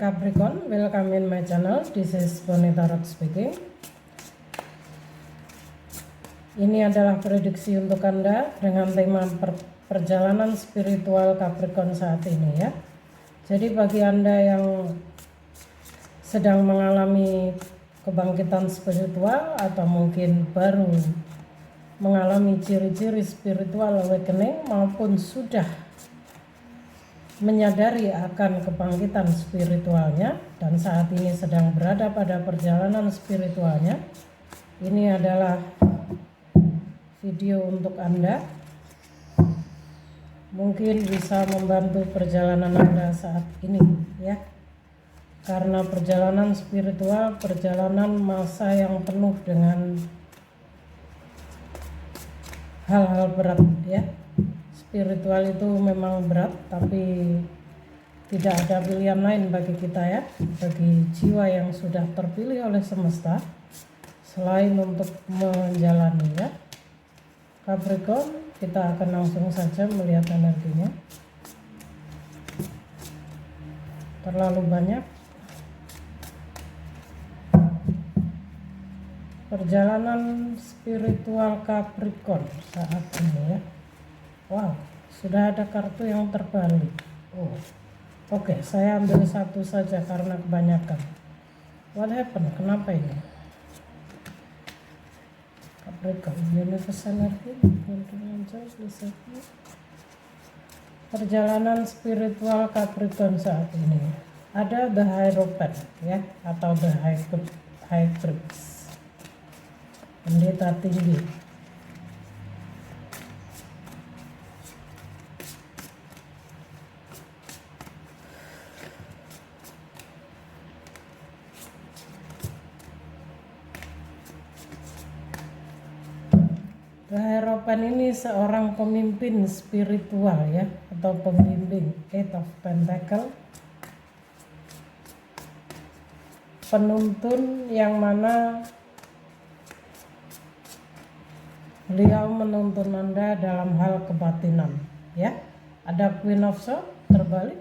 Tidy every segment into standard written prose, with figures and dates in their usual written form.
Capricorn, welcome in my channel. This is Bonita Rock speaking. Ini adalah prediksi untuk Anda dengan tema perjalanan spiritual Capricorn saat ini ya. Jadi bagi Anda yang sedang mengalami kebangkitan spiritual atau mungkin baru mengalami ciri-ciri spiritual awakening maupun sudah menyadari akan kebangkitan spiritualnya dan saat ini sedang berada pada perjalanan spiritualnya, ini adalah video untuk Anda. Mungkin bisa membantu perjalanan Anda saat ini ya, karena perjalanan spiritual, perjalanan masa yang penuh dengan hal-hal berat ya. Spiritual itu memang berat, tapi tidak ada pilihan lain bagi kita ya, bagi jiwa yang sudah terpilih oleh semesta selain untuk menjalani ya. Capricorn, kita akan langsung saja melihat energinya. Terlalu banyak. Perjalanan spiritual Capricorn saat ini ya. Wow, sudah ada kartu yang terbalik. Oke, saya ambil satu saja karena kebanyakan. What happened? Kenapa ini? Capricorn, Universal Energy, perjalanan spiritual Capricorn saat ini. Ada The Hierophant ya, atau The High Priest, pendeta tinggi. The Hierophant ini seorang pemimpin spiritual ya, atau pembimbing, Eight of Pentacle, penuntun yang mana beliau menuntun Anda dalam hal kebatinan ya. Ada Queen of Swords terbalik.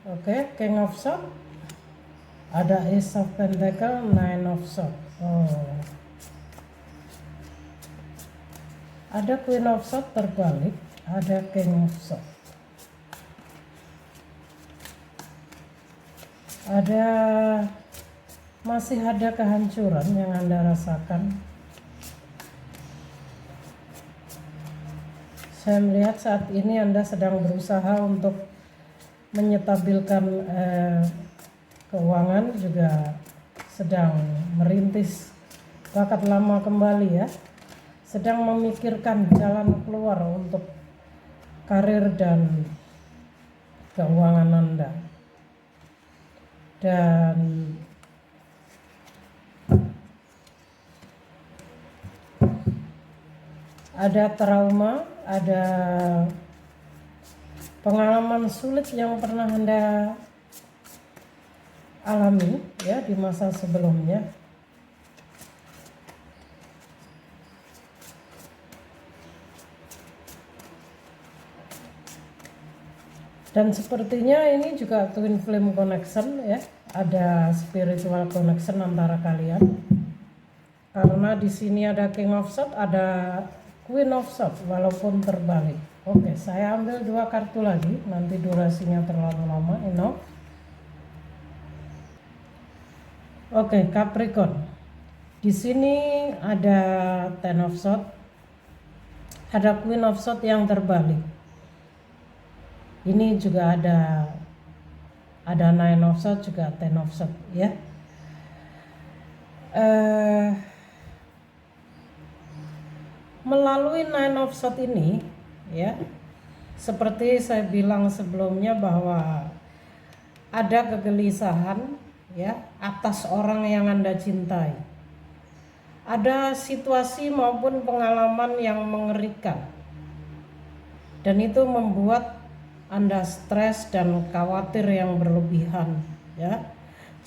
Oke, King of Swords. Ada Ace of Pentacle, Nine of Swords. Ada Queen of Swords terbalik, ada King of Swords. Masih ada kehancuran yang Anda rasakan. Saya melihat saat ini Anda sedang berusaha untuk menyetabilkan keuangan, juga sedang merintis bakat lama kembali ya, sedang memikirkan jalan keluar untuk karir dan keuangan Anda. Dan ada trauma, ada pengalaman sulit yang pernah Anda alami ya di masa sebelumnya. Dan sepertinya ini juga twin flame connection ya, ada spiritual connection antara kalian. Karena di sini ada King of Swords, ada Queen of Swords walaupun terbalik. Oke, saya ambil dua kartu lagi, nanti durasinya terlalu lama. Oke, Capricorn. Di sini ada Ten of Swords, ada Queen of Swords yang terbalik. Ini juga ada Nine of Swords, juga Ten of Swords ya. Melalui Nine of Swords ini ya, seperti saya bilang sebelumnya bahwa ada kegelisahan ya atas orang yang Anda cintai. Ada situasi maupun pengalaman yang mengerikan, dan itu membuat Anda stres dan khawatir yang berlebihan ya.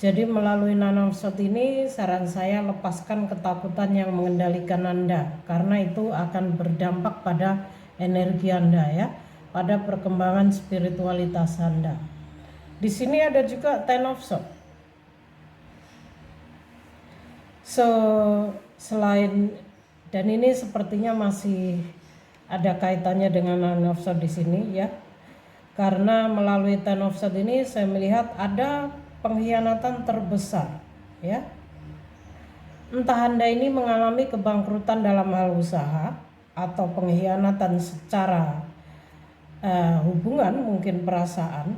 Jadi melalui nine of swords ini saran saya lepaskan ketakutan yang mengendalikan Anda, karena itu akan berdampak pada energi Anda ya, pada perkembangan spiritualitas Anda. Di sini ada juga ten of swords. So selain, dan ini sepertinya masih ada kaitannya dengan nine of swords di sini ya. Karena melalui ten of swords ini saya melihat ada pengkhianatan terbesar ya. Entah Anda ini mengalami kebangkrutan dalam hal usaha atau pengkhianatan secara hubungan, mungkin perasaan,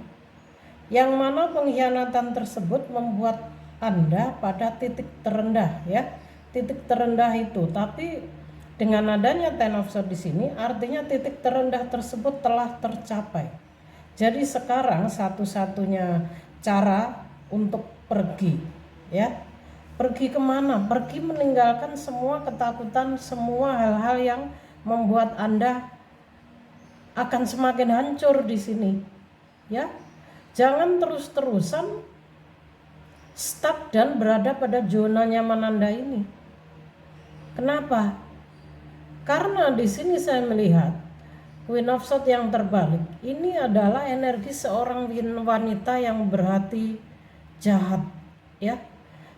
yang mana pengkhianatan tersebut membuat Anda pada titik terendah ya. Titik terendah itu, tapi dengan adanya ten of swords di sini artinya titik terendah tersebut telah tercapai. Jadi sekarang satu-satunya cara untuk pergi ya, pergi kemana? Pergi meninggalkan semua ketakutan, semua hal-hal yang membuat Anda akan semakin hancur di sini ya. Jangan terus-terusan stuck dan berada pada zona nyaman Anda ini. Kenapa? Karena di sini saya melihat Queen of Swords yang terbalik. Ini adalah energi seorang wanita yang berhati jahat ya,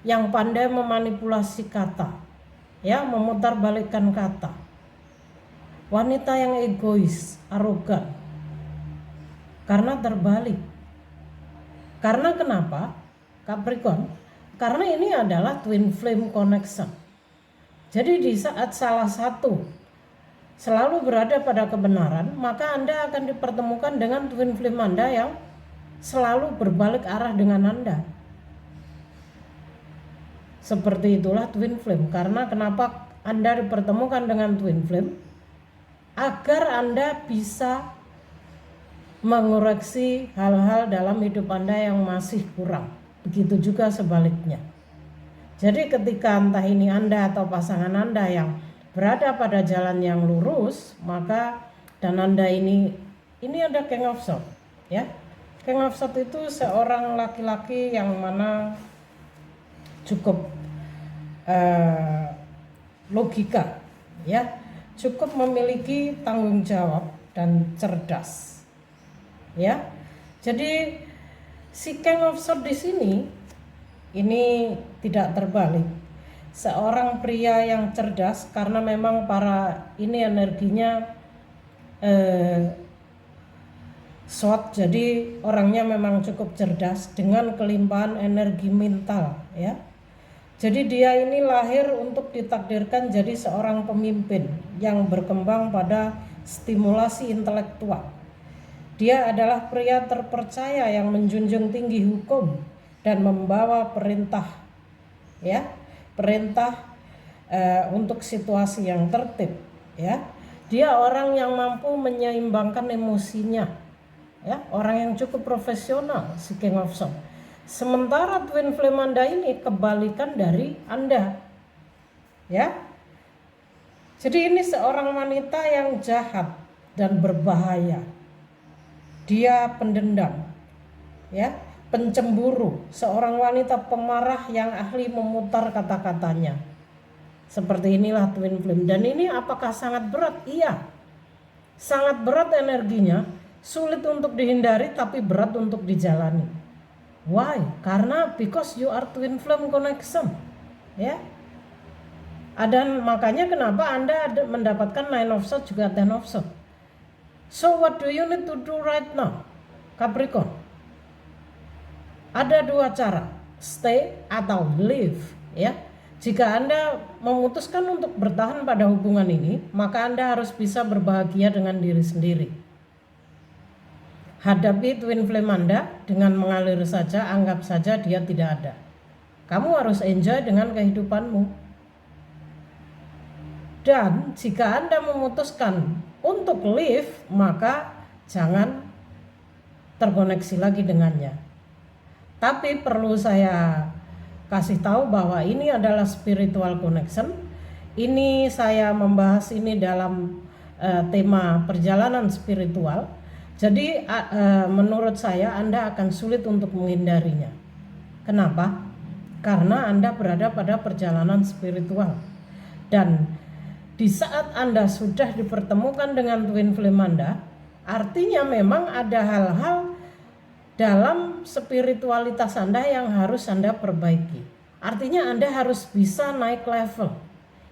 yang pandai memanipulasi kata ya, memutarbalikkan kata. Wanita yang egois, arogan. Karena terbalik. Karena kenapa? Capricorn, karena ini adalah twin flame connection. Jadi di saat salah satu selalu berada pada kebenaran, maka Anda akan dipertemukan dengan twin flame Anda yang selalu berbalik arah dengan Anda. Seperti itulah twin flame. Karena kenapa Anda dipertemukan dengan twin flame? Agar Anda bisa mengoreksi hal-hal dalam hidup Anda yang masih kurang. Begitu juga sebaliknya. Jadi ketika entah ini Anda atau pasangan Anda yang berada pada jalan yang lurus, maka dan Anda ini ada King of Swords ya. King of Swords itu seorang laki-laki yang mana cukup logika ya, cukup memiliki tanggung jawab dan cerdas ya. Jadi si King of Swords di sini ini tidak terbalik, seorang pria yang cerdas, karena memang para ini energinya Sword, jadi orangnya memang cukup cerdas dengan kelimpahan energi mental ya. Jadi dia ini lahir untuk ditakdirkan jadi seorang pemimpin yang berkembang pada stimulasi intelektual. Dia adalah pria terpercaya yang menjunjung tinggi hukum dan membawa perintah ya, perintah untuk situasi yang tertib ya. Dia orang yang mampu menyeimbangkan emosinya ya, orang yang cukup profesional si King of Swords. Sementara twin flame Anda ini kebalikan dari Anda ya. Jadi ini seorang wanita yang jahat dan berbahaya. Dia pendendam ya, pencemburu, seorang wanita pemarah yang ahli memutar kata-katanya. Seperti inilah twin flame. Dan ini apakah sangat berat? Iya, sangat berat energinya, sulit untuk dihindari tapi berat untuk dijalani. Why? Karena because you are twin flame connection ya. Dan makanya kenapa Anda mendapatkan nine of swords juga ten of swords. So what do you need to do right now, Capricorn? Ada dua cara, stay atau leave ya. Jika Anda memutuskan untuk bertahan pada hubungan ini, maka Anda harus bisa berbahagia dengan diri sendiri. Hadapi twin flame Anda dengan mengalir saja, anggap saja dia tidak ada. Kamu harus enjoy dengan kehidupanmu. Dan jika Anda memutuskan untuk leave, maka jangan terkoneksi lagi dengannya. Tapi perlu saya kasih tahu bahwa ini adalah spiritual connection. Ini saya membahas ini dalam tema perjalanan spiritual. Jadi menurut saya Anda akan sulit untuk menghindarinya. Kenapa? Karena Anda berada pada perjalanan spiritual. Dan di saat Anda sudah dipertemukan dengan twin flame Anda, artinya memang ada hal-hal dalam spiritualitas Anda yang harus Anda perbaiki. Artinya Anda harus bisa naik level.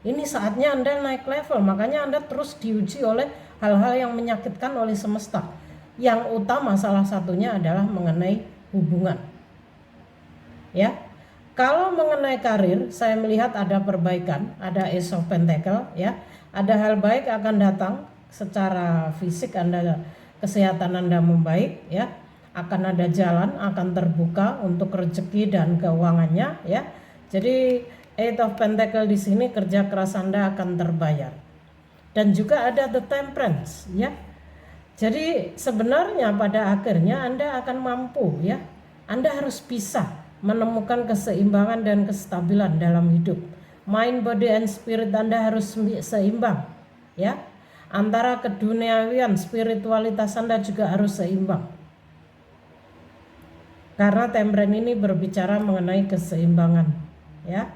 Ini saatnya Anda naik level, makanya Anda terus diuji oleh hal-hal yang menyakitkan oleh semesta. Yang utama salah satunya adalah mengenai hubungan. Ya. Kalau mengenai karir, saya melihat ada perbaikan, ada Ace of Pentacle, ya. Ada hal baik akan datang secara fisik Anda, kesehatan Anda membaik, ya. Akan ada jalan, akan terbuka untuk rezeki dan keuangannya, ya. Jadi Eight of Pentacle di sini kerja keras Anda akan terbayar. Dan juga ada The Temperance, ya. Jadi sebenarnya pada akhirnya Anda akan mampu, ya. Anda harus bisa menemukan keseimbangan dan kestabilan dalam hidup. Mind, body, and spirit Anda harus seimbang, ya. Antara keduniawian, spiritualitas Anda juga harus seimbang. Karena Temperance ini berbicara mengenai keseimbangan, ya.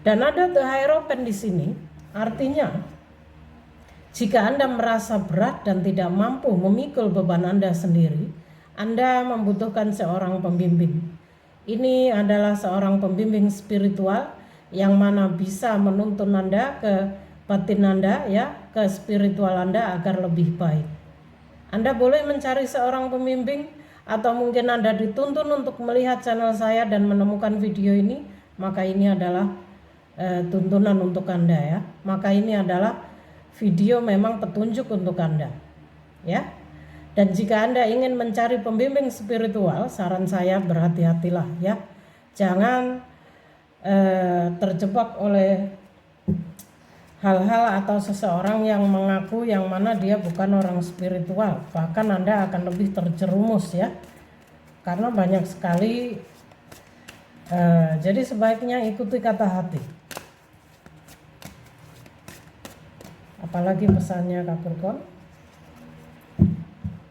Dan ada The Hierophant di sini, artinya jika Anda merasa berat dan tidak mampu memikul beban Anda sendiri, Anda membutuhkan seorang pembimbing. Ini adalah seorang pembimbing spiritual yang mana bisa menuntun Anda ke batin Anda, ya, ke spiritual Anda agar lebih baik. Anda boleh mencari seorang pembimbing atau mungkin Anda dituntun untuk melihat channel saya dan menemukan video ini, maka ini adalah tuntunan untuk Anda, ya. Maka ini adalah video memang petunjuk untuk Anda, ya. Dan jika Anda ingin mencari pembimbing spiritual, saran saya berhati-hatilah, ya. Jangan terjebak oleh hal-hal atau seseorang yang mengaku yang mana dia bukan orang spiritual. Bahkan Anda akan lebih terjerumus, ya. Karena banyak sekali, jadi sebaiknya ikuti kata hati. Apalagi pesannya Capricorn.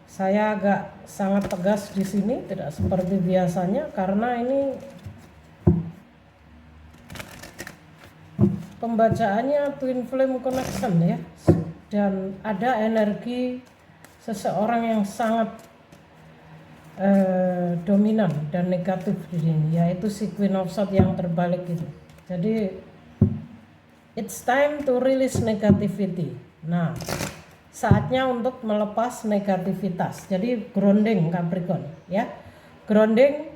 Saya agak sangat tegas di sini, tidak seperti biasanya karena ini pembacaannya twin flame connection, ya. Dan ada energi seseorang yang sangat dominan dan negatif di sini, yaitu si Queen of Swords yang terbalik itu. Jadi it's time to release negativity. Nah, saatnya untuk melepas negativitas. Jadi grounding Capricorn, ya. Grounding,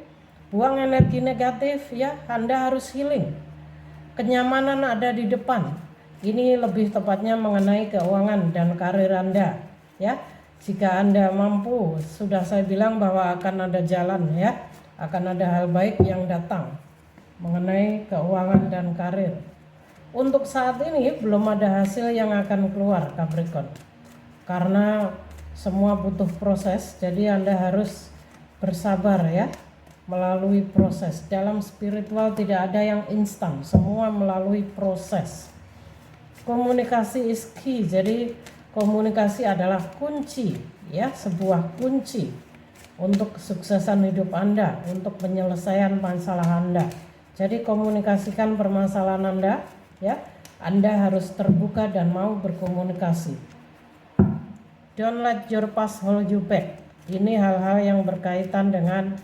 buang energi negatif, ya. Anda harus healing. Kenyamanan ada di depan. Ini lebih tepatnya mengenai keuangan dan karir Anda, ya. Jika Anda mampu, sudah saya bilang bahwa akan ada jalan, ya. Akan ada hal baik yang datang mengenai keuangan dan karir. Untuk saat ini belum ada hasil yang akan keluar Capricorn. Karena semua butuh proses, jadi Anda harus bersabar, ya, melalui proses. Dalam spiritual tidak ada yang instan, semua melalui proses. Komunikasi is key, jadi komunikasi adalah kunci, ya, sebuah kunci untuk kesuksesan hidup Anda, untuk penyelesaian masalah Anda. Jadi komunikasikan permasalahan Anda, ya. Anda harus terbuka dan mau berkomunikasi. Don't let your past hold you back. Ini hal-hal yang berkaitan dengan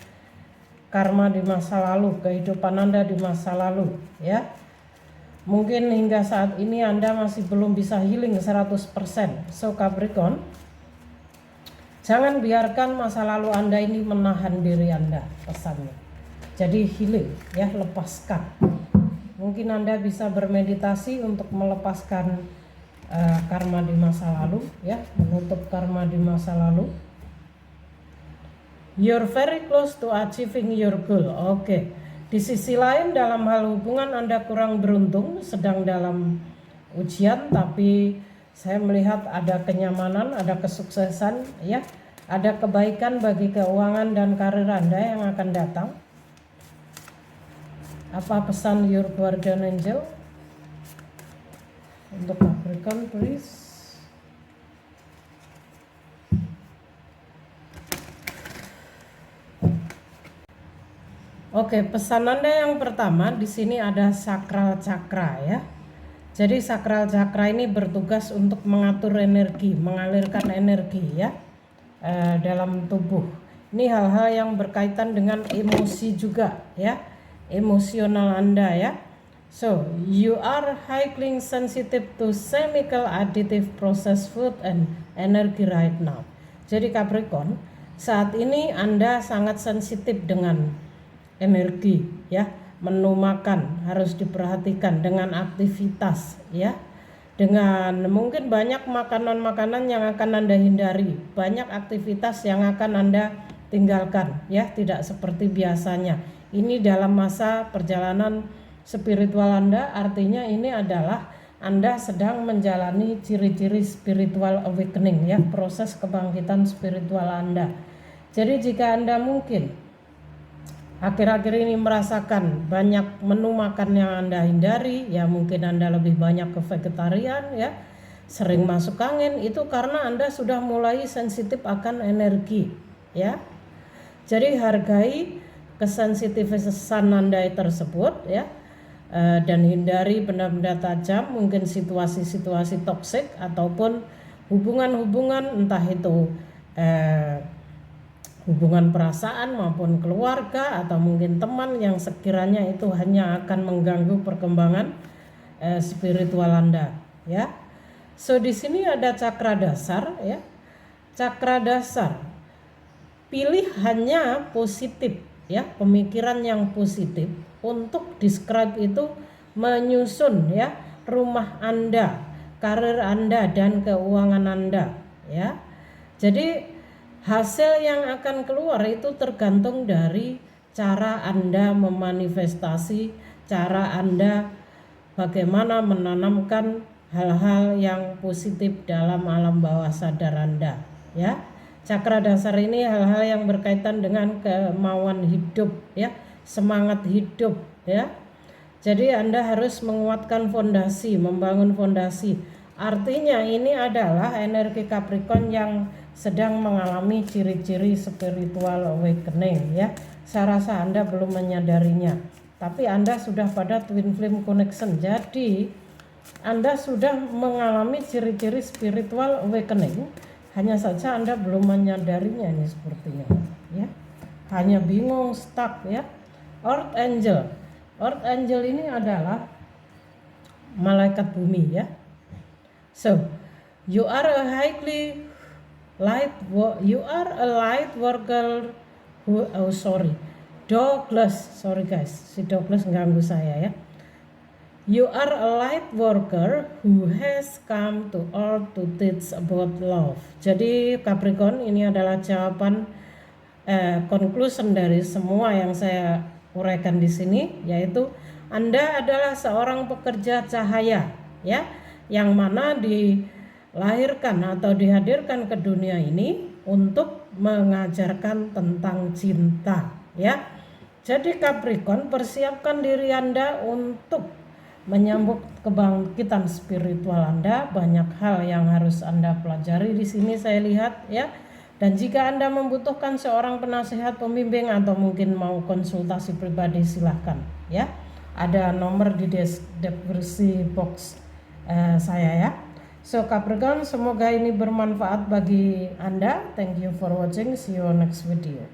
karma di masa lalu, kehidupan Anda di masa lalu, ya. Mungkin hingga saat ini Anda masih belum bisa healing 100%. So Capricorn, jangan biarkan masa lalu Anda ini menahan diri Anda, pesannya. Jadi healing, ya, lepaskan. Mungkin Anda bisa bermeditasi untuk melepaskan karma di masa lalu, ya, menutup karma di masa lalu. You're very close to achieving your goal. Oke. Di sisi lain dalam hal hubungan Anda kurang beruntung, sedang dalam ujian, tapi saya melihat ada kenyamanan, ada kesuksesan, ya. Ada kebaikan bagi keuangan dan karir Anda yang akan datang. Apa pesan your guardian angel untuk Capricorn, please? Oke, pesan Anda yang pertama di sini ada sakral cakra ya. Jadi sakral cakra ini bertugas untuk mengatur energi, mengalirkan energi ya dalam tubuh. Ini hal-hal yang berkaitan dengan emosi juga ya, emosional Anda ya. So, you are highly sensitive to chemical additive processed food and energy right now. Jadi Capricorn, saat ini Anda sangat sensitif dengan energi ya, menu makan harus diperhatikan dengan aktivitas ya, dengan mungkin banyak makanan-makanan yang akan Anda hindari, banyak aktivitas yang akan Anda tinggalkan ya, tidak seperti biasanya. Ini dalam masa perjalanan spiritual Anda, artinya ini adalah Anda sedang menjalani ciri-ciri spiritual awakening ya, proses kebangkitan spiritual Anda. Jadi jika Anda mungkin akhir-akhir ini merasakan banyak menu makan yang Anda hindari, ya mungkin Anda lebih banyak ke vegetarian ya, sering masuk angin, itu karena Anda sudah mulai sensitif akan energi ya. Jadi hargai kesensitifan Anda tersebut ya, dan hindari benda-benda tajam, mungkin situasi-situasi toksik ataupun hubungan-hubungan entah itu hubungan perasaan maupun keluarga atau mungkin teman yang sekiranya itu hanya akan mengganggu perkembangan spiritual Anda ya. So di sini ada cakra dasar ya. Cakra dasar, pilih hanya positif ya, pemikiran yang positif untuk describe itu, menyusun ya rumah Anda, karir Anda dan keuangan Anda ya. Jadi hasil yang akan keluar itu tergantung dari cara Anda memanifestasi, cara Anda bagaimana menanamkan hal-hal yang positif dalam alam bawah sadar Anda ya. Cakra dasar ini hal-hal yang berkaitan dengan kemauan hidup ya, semangat hidup ya. Jadi Anda harus menguatkan fondasi, membangun fondasi. Artinya ini adalah energi Capricorn yang sedang mengalami ciri-ciri spiritual awakening ya. Saya rasa Anda belum menyadarinya, tapi Anda sudah pada twin flame connection. Jadi Anda sudah mengalami ciri-ciri spiritual awakening, hanya saja Anda belum menyadarinya ini sepertinya ya. Hanya bingung, stuck ya. Earth Angel. Earth Angel ini adalah malaikat bumi ya. So, you are a light worker who, Douglas, sorry guys, si Douglas ganggu saya ya. You are a light worker who has come to earth to teach about love. Jadi Capricorn, ini adalah jawaban conclusion dari semua yang saya uraikan di sini, yaitu Anda adalah seorang pekerja cahaya ya, yang mana dilahirkan atau dihadirkan ke dunia ini untuk mengajarkan tentang cinta ya. Jadi Capricorn, persiapkan diri Anda untuk menyambut kebangkitan spiritual Anda. Banyak hal yang harus Anda pelajari di sini saya lihat ya. Dan jika Anda membutuhkan seorang penasihat, pembimbing atau mungkin mau konsultasi pribadi, silahkan ya. Ada nomor di deskripsi box saya ya. So Capricorn, semoga ini bermanfaat bagi Anda. Thank you for watching. See you next video.